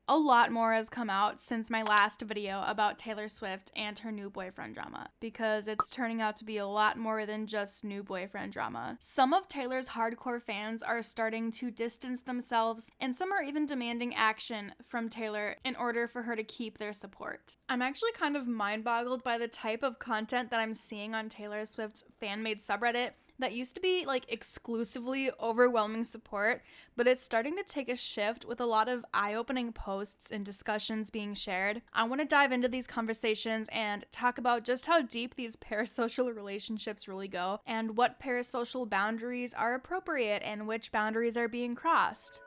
A lot more has come out since my last video about Taylor Swift and her new boyfriend drama, because it's turning out to be a lot more than just new boyfriend drama. Some of Taylor's hardcore fans are starting to distance themselves, and some are even demanding action from Taylor in order for her to keep their support. I'm actually kind of mind-boggled by the type of content that I'm seeing on Taylor Swift's fan-made subreddit that used to be like exclusively overwhelming support, but it's starting to take a shift with a lot of eye-opening posts and discussions being shared. I want to dive into these conversations and talk about just how deep these parasocial relationships really go, and what parasocial boundaries are appropriate and which boundaries are being crossed.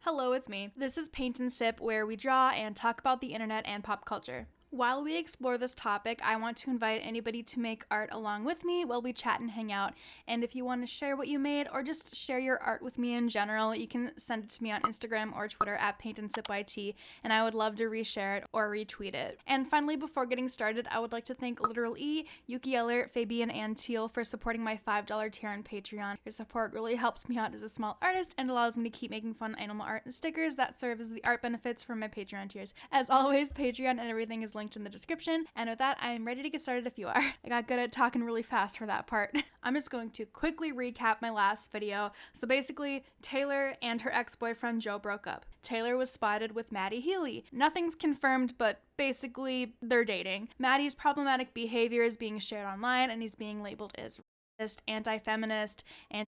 Hello, it's me. This is Paint and Sip, where we draw and talk about the internet and pop culture. While we explore this topic, I want to invite anybody to make art along with me while we chat and hang out. And if you want to share what you made or just share your art with me in general, you can send it to me on Instagram or Twitter at paintandsipyt, and I would love to reshare it or retweet it. And finally, before getting started, I would like to thank Literal E, Yuki Eller, Fabian, and Teal for supporting my $5 tier on Patreon. Your support really helps me out as a small artist and allows me to keep making fun animal art and stickers that serve as the art benefits for my Patreon tiers. As always, Patreon and everything is linked in the description, and with that, I am ready to get started if you are. I got good at talking really fast for that part. I'm just going to quickly recap my last video. So basically, Taylor and her ex-boyfriend Joe broke up. Taylor was spotted with Maddie Healy. Nothing's confirmed, but basically, they're dating. Maddie's problematic behavior is being shared online, and he's being labeled as racist, anti-feminist, and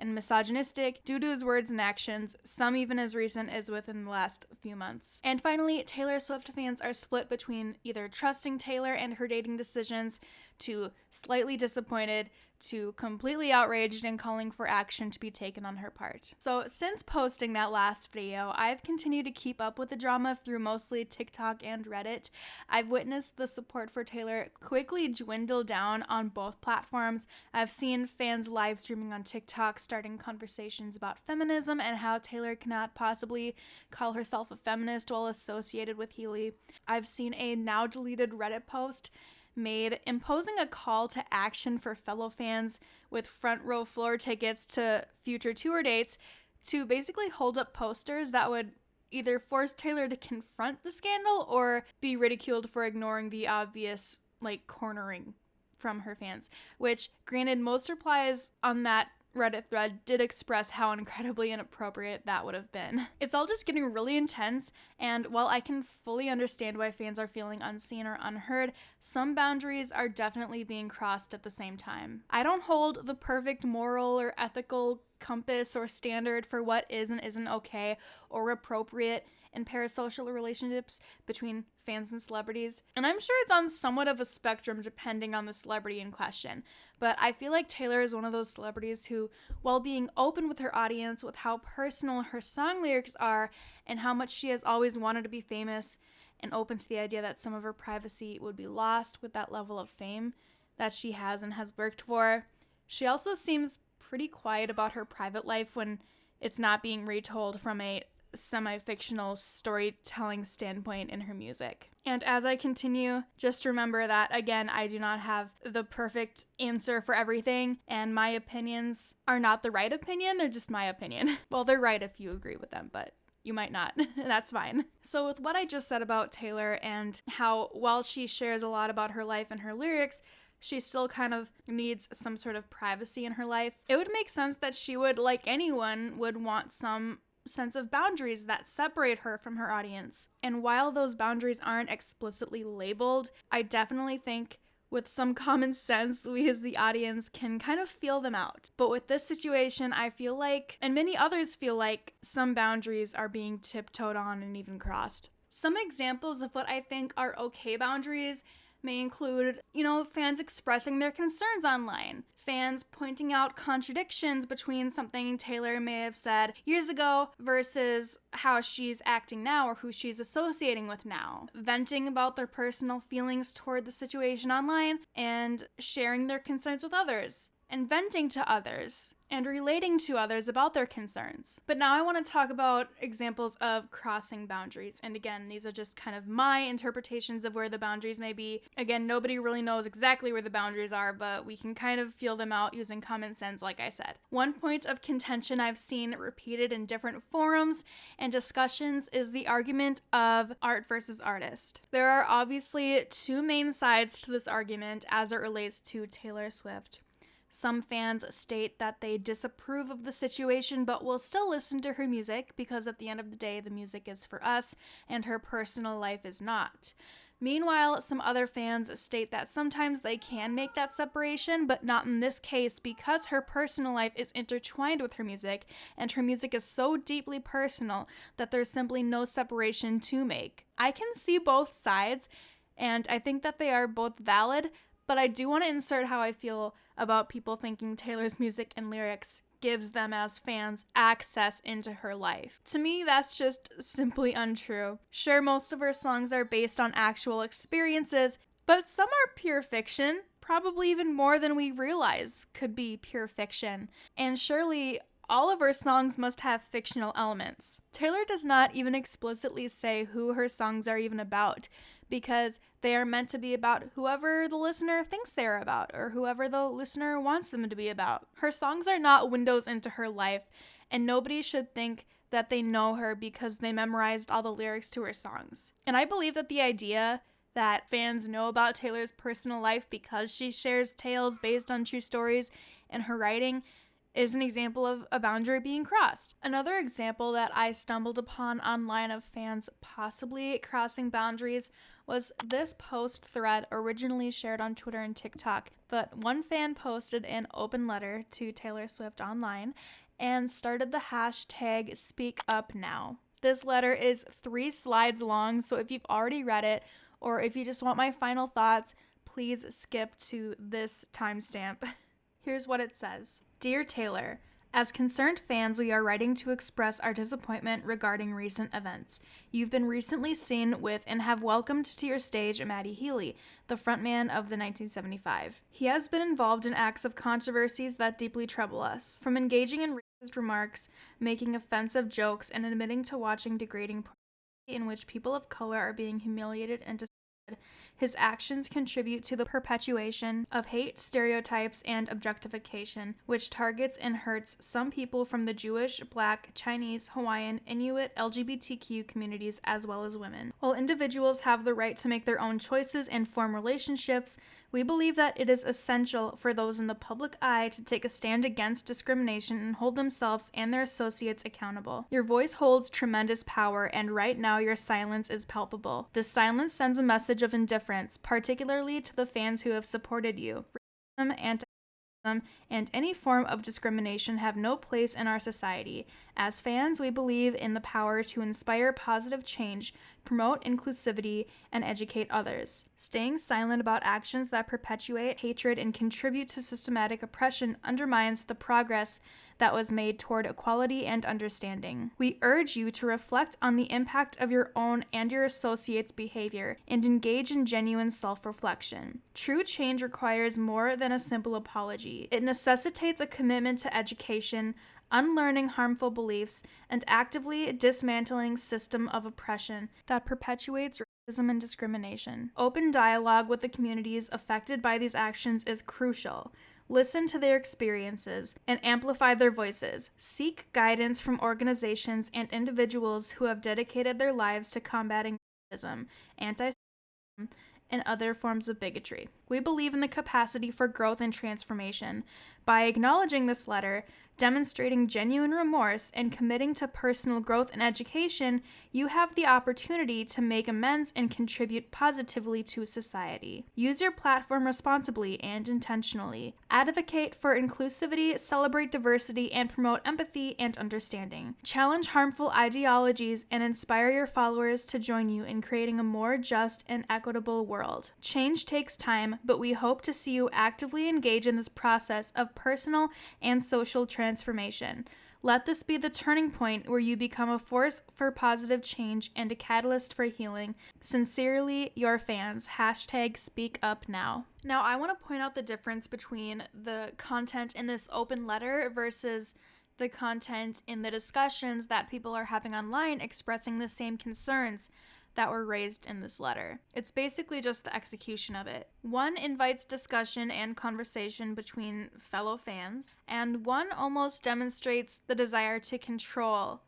misogynistic due to his words and actions, some even as recent as within the last few months. And finally, Taylor Swift fans are split between either trusting Taylor and her dating decisions, to slightly disappointed, to completely outraged and calling for action to be taken on her part. So since posting that last video, I've continued to keep up with the drama through mostly TikTok and Reddit. I've witnessed the support for Taylor quickly dwindle down on both platforms. I've seen fans live streaming on TikTok starting conversations about feminism and how Taylor cannot possibly call herself a feminist while associated with Healy. I've seen a now deleted Reddit post made imposing a call to action for fellow fans with front row floor tickets to future tour dates to basically hold up posters that would either force Taylor to confront the scandal or be ridiculed for ignoring the obvious, cornering from her fans. Which, granted, most replies on that Reddit thread did express how incredibly inappropriate that would have been. It's all just getting really intense, and while I can fully understand why fans are feeling unseen or unheard, some boundaries are definitely being crossed at the same time. I don't hold the perfect moral or ethical compass or standard for what is and isn't okay or appropriate in parasocial relationships between fans and celebrities. And I'm sure it's on somewhat of a spectrum depending on the celebrity in question. But I feel like Taylor is one of those celebrities who, while being open with her audience with how personal her song lyrics are and how much she has always wanted to be famous, and open to the idea that some of her privacy would be lost with that level of fame that she has and has worked for, she also seems pretty quiet about her private life when it's not being retold from a semi-fictional storytelling standpoint in her music. And as I continue, just remember that, again, I do not have the perfect answer for everything, and my opinions are not the right opinion, they're just my opinion. Well, they're right if you agree with them, but you might not. That's fine. So with what I just said about Taylor and how, while she shares a lot about her life and her lyrics, she still kind of needs some sort of privacy in her life, it would make sense that she would, like anyone, would want some sense of boundaries that separate her from her audience. And while those boundaries aren't explicitly labeled, I definitely think with some common sense, we as the audience can kind of feel them out. But with this situation, I feel like, and many others feel like, some boundaries are being tiptoed on and even crossed. Some examples of what I think are okay boundaries may include, fans expressing their concerns online, fans pointing out contradictions between something Taylor may have said years ago versus how she's acting now or who she's associating with now, venting about their personal feelings toward the situation online and sharing their concerns with others, and venting to others, and relating to others about their concerns. But now I want to talk about examples of crossing boundaries. And again, these are just kind of my interpretations of where the boundaries may be. Again, nobody really knows exactly where the boundaries are, but we can kind of feel them out using common sense, like I said. One point of contention I've seen repeated in different forums and discussions is the argument of art versus artist. There are obviously two main sides to this argument as it relates to Taylor Swift. Some fans state that they disapprove of the situation but will still listen to her music because at the end of the day, the music is for us and her personal life is not. Meanwhile, some other fans state that sometimes they can make that separation, but not in this case because her personal life is intertwined with her music and her music is so deeply personal that there's simply no separation to make. I can see both sides and I think that they are both valid, but I do want to insert how I feel about people thinking Taylor's music and lyrics gives them as fans access into her life. To me, that's just simply untrue. Sure, most of her songs are based on actual experiences, but some are pure fiction, probably even more than we realize could be pure fiction. And surely, all of her songs must have fictional elements. Taylor does not even explicitly say who her songs are even about, because they are meant to be about whoever the listener thinks they're about, or whoever the listener wants them to be about. Her songs are not windows into her life, and nobody should think that they know her because they memorized all the lyrics to her songs. And I believe that the idea that fans know about Taylor's personal life because she shares tales based on true stories in her writing is an example of a boundary being crossed. Another example that I stumbled upon online of fans possibly crossing boundaries was this post thread originally shared on Twitter and TikTok, but one fan posted an open letter to Taylor Swift online and started the hashtag speakupnow. This letter is 3 slides long, so if you've already read it, or if you just want my final thoughts, please skip to this timestamp. Here's what it says. Dear Taylor, as concerned fans, we are writing to express our disappointment regarding recent events. You've been recently seen with and have welcomed to your stage Matty Healy, the frontman of the 1975. He has been involved in acts of controversies that deeply trouble us, from engaging in racist remarks, making offensive jokes, and admitting to watching degrading pornography in which people of color are being humiliated and discriminated. His actions contribute to the perpetuation of hate, stereotypes, and objectification, which targets and hurts some people from the Jewish, Black, Chinese, Hawaiian, Inuit, LGBTQ communities, as well as women. While individuals have the right to make their own choices and form relationships, we believe that it is essential for those in the public eye to take a stand against discrimination and hold themselves and their associates accountable. Your voice holds tremendous power, and right now your silence is palpable. This silence sends a message of indifference, particularly to the fans who have supported you. Racism, anti-Semitism, and any form of discrimination have no place in our society. As fans, we believe in the power to inspire positive change, promote inclusivity, and educate others. Staying silent about actions that perpetuate hatred and contribute to systematic oppression undermines the progress that was made toward equality and understanding. We urge you to reflect on the impact of your own and your associates' behavior and engage in genuine self-reflection. True change requires more than a simple apology. It necessitates a commitment to education, unlearning harmful beliefs, and actively dismantling system of oppression that perpetuates racism and discrimination. Open dialogue with the communities affected by these actions is crucial. Listen to their experiences and amplify their voices. Seek guidance from organizations and individuals who have dedicated their lives to combating racism, anti-Semitism, and other forms of bigotry. We believe in the capacity for growth and transformation. By acknowledging this letter, demonstrating genuine remorse, and committing to personal growth and education, you have the opportunity to make amends and contribute positively to society. Use your platform responsibly and intentionally. Advocate for inclusivity, celebrate diversity, and promote empathy and understanding. Challenge harmful ideologies and inspire your followers to join you in creating a more just and equitable world. Change takes time, but we hope to see you actively engage in this process of personal and social transformation. Let this be the turning point where you become a force for positive change and a catalyst for healing. Sincerely, your fans. #SpeakUpNow. Now, I want to point out the difference between the content in this open letter versus the content in the discussions that people are having online expressing the same concerns that were raised in this letter. It's basically just the execution of it. One invites discussion and conversation between fellow fans, and one almost demonstrates the desire to control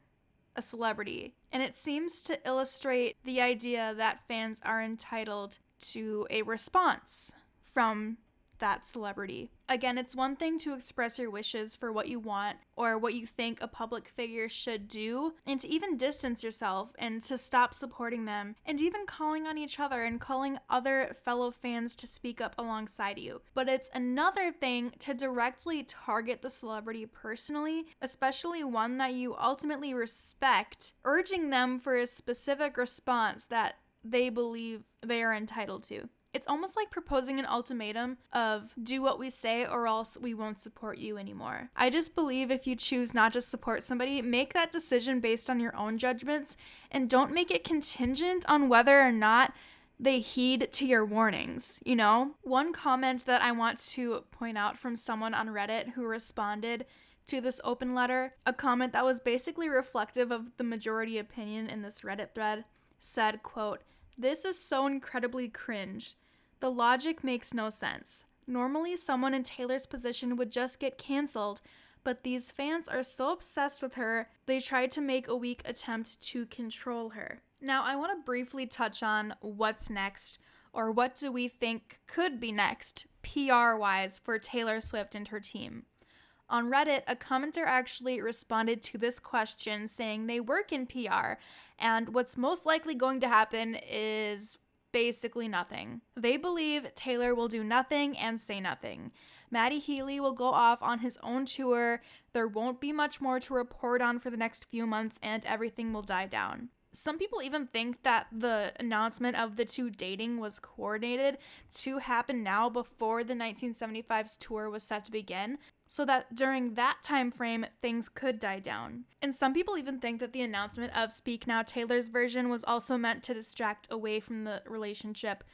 a celebrity. And it seems to illustrate the idea that fans are entitled to a response from that celebrity. Again, it's one thing to express your wishes for what you want or what you think a public figure should do, and to even distance yourself and to stop supporting them, and even calling on each other and calling other fellow fans to speak up alongside you. But it's another thing to directly target the celebrity personally, especially one that you ultimately respect, urging them for a specific response that they believe they are entitled to. It's almost like proposing an ultimatum of do what we say or else we won't support you anymore. I just believe if you choose not to support somebody, make that decision based on your own judgments and don't make it contingent on whether or not they heed to your warnings, you know? One comment that I want to point out from someone on Reddit who responded to this open letter, a comment that was basically reflective of the majority opinion in this Reddit thread, said, quote, "This is so incredibly cringe. The logic makes no sense. Normally, someone in Taylor's position would just get canceled, but these fans are so obsessed with her, they tried to make a weak attempt to control her." Now, I want to briefly touch on what's next, or what do we think could be next, PR-wise, for Taylor Swift and her team. On Reddit, a commenter actually responded to this question saying they work in PR, and what's most likely going to happen is basically nothing. They believe Taylor will do nothing and say nothing. Matty Healy will go off on his own tour, there won't be much more to report on for the next few months, and everything will die down. Some people even think that the announcement of the two dating was coordinated to happen now before the 1975's tour was set to begin, so that during that time frame, things could die down. And some people even think that the announcement of Speak Now Taylor's version was also meant to distract away from the relationship,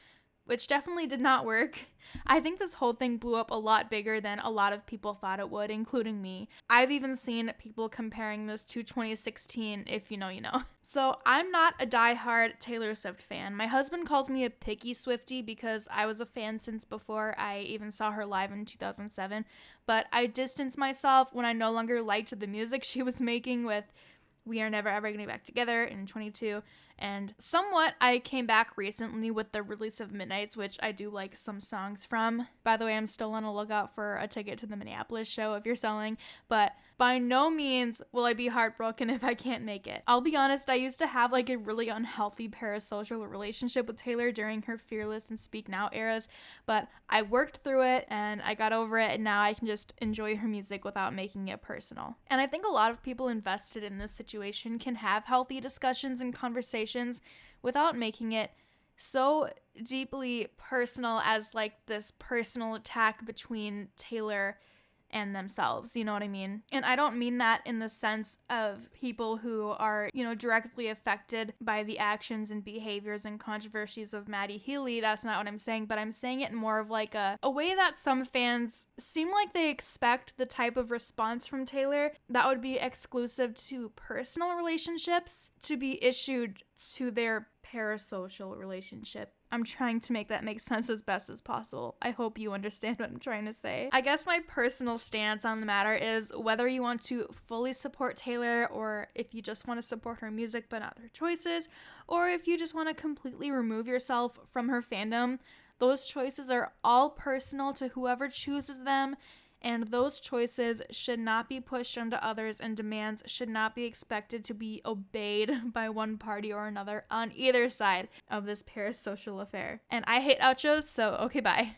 which definitely did not work. I think this whole thing blew up a lot bigger than a lot of people thought it would, including me. I've even seen people comparing this to 2016, if you know, you know. So I'm not a diehard Taylor Swift fan. My husband calls me a picky Swiftie because I was a fan since before I even saw her live in 2007, but I distanced myself when I no longer liked the music she was making with We Are Never Ever Getting Back Together in 22, and somewhat I came back recently with the release of Midnights, which I do like some songs from. By the way, I'm still on the lookout for a ticket to the Minneapolis show if you're selling, but by no means will I be heartbroken if I can't make it. I'll be honest, I used to have like a really unhealthy parasocial relationship with Taylor during her Fearless and Speak Now eras, but I worked through it and I got over it, and now I can just enjoy her music without making it personal. And I think a lot of people invested in this situation can have healthy discussions and conversations without making it so deeply personal as like this personal attack between Taylor and themselves, you know what I mean? And I don't mean that in the sense of people who are, you know, directly affected by the actions and behaviors and controversies of Matty Healy. That's not what I'm saying, but I'm saying it in more of like a way that some fans seem like they expect the type of response from Taylor that would be exclusive to personal relationships to be issued to their parasocial relationship. I'm trying to make that make sense as best as possible. I hope you understand what I'm trying to say. I guess my personal stance on the matter is whether you want to fully support Taylor, or if you just want to support her music but not her choices, or if you just want to completely remove yourself from her fandom, those choices are all personal to whoever chooses them, and those choices should not be pushed onto others, and demands should not be expected to be obeyed by one party or another on either side of this parasocial affair. And I hate outros, so okay, bye.